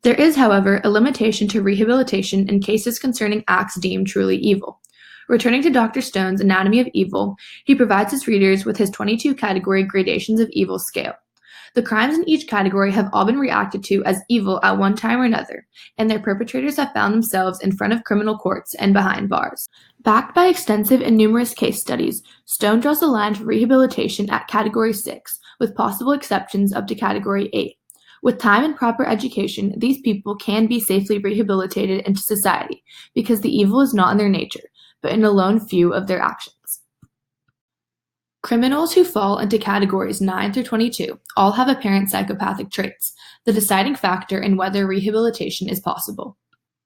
There is, however, a limitation to rehabilitation in cases concerning acts deemed truly evil. Returning to Dr. Stone's Anatomy of Evil, he provides his readers with his 22-category Gradations of Evil scale. The crimes in each category have all been reacted to as evil at one time or another, and their perpetrators have found themselves in front of criminal courts and behind bars. Backed by extensive and numerous case studies, Stone draws the line for rehabilitation at Category 6, with possible exceptions up to Category 8. With time and proper education, these people can be safely rehabilitated into society because the evil is not in their nature, but in a lone few of their actions. Criminals who fall into categories 9 through 22 all have apparent psychopathic traits, the deciding factor in whether rehabilitation is possible.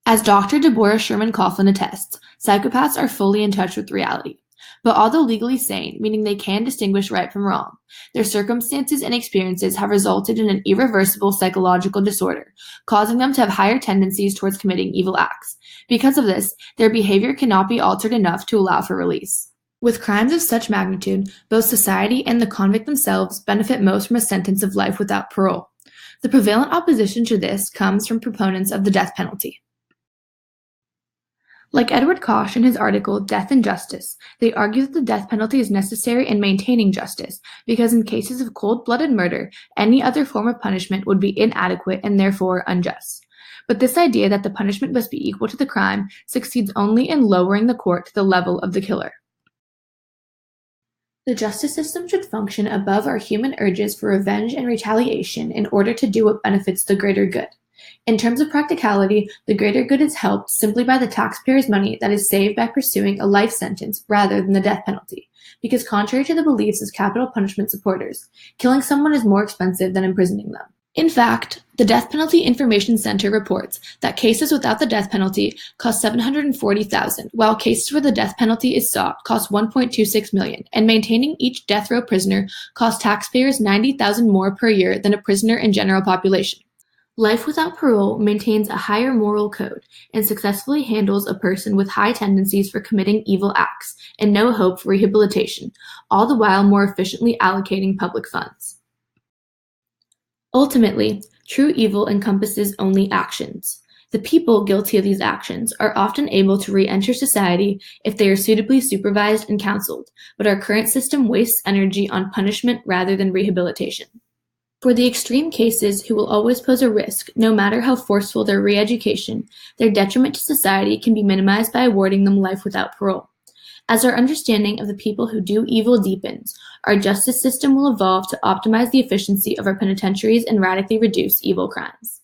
As Dr. Deborah Sherman Coughlin attests, psychopaths are fully in touch with reality. But although legally sane, meaning they can distinguish right from wrong, their circumstances and experiences have resulted in an irreversible psychological disorder, causing them to have higher tendencies towards committing evil acts. Because of this, their behavior cannot be altered enough to allow for release. With crimes of such magnitude, both society and the convict themselves benefit most from a sentence of life without parole. The prevalent opposition to this comes from proponents of the death penalty. Like Edward Koch in his article Death and Justice, they argue that the death penalty is necessary in maintaining justice, because in cases of cold-blooded murder, any other form of punishment would be inadequate and therefore unjust. But this idea that the punishment must be equal to the crime succeeds only in lowering the court to the level of the killer. The justice system should function above our human urges for revenge and retaliation in order to do what benefits the greater good. In terms of practicality, the greater good is helped simply by the taxpayers' money that is saved by pursuing a life sentence rather than the death penalty, because contrary to the beliefs of capital punishment supporters, killing someone is more expensive than imprisoning them. In fact, the Death Penalty Information Center reports that cases without the death penalty cost $740,000, while cases where the death penalty is sought cost $1.26 million, and maintaining each death row prisoner costs taxpayers $90,000 more per year than a prisoner in general population. Life without parole maintains a higher moral code and successfully handles a person with high tendencies for committing evil acts and no hope for rehabilitation, all the while more efficiently allocating public funds. Ultimately, true evil encompasses only actions. The people guilty of these actions are often able to re-enter society if they are suitably supervised and counseled, but our current system wastes energy on punishment rather than rehabilitation. For the extreme cases who will always pose a risk, no matter how forceful their re-education, their detriment to society can be minimized by awarding them life without parole. As our understanding of the people who do evil deepens, our justice system will evolve to optimize the efficiency of our penitentiaries and radically reduce evil crimes.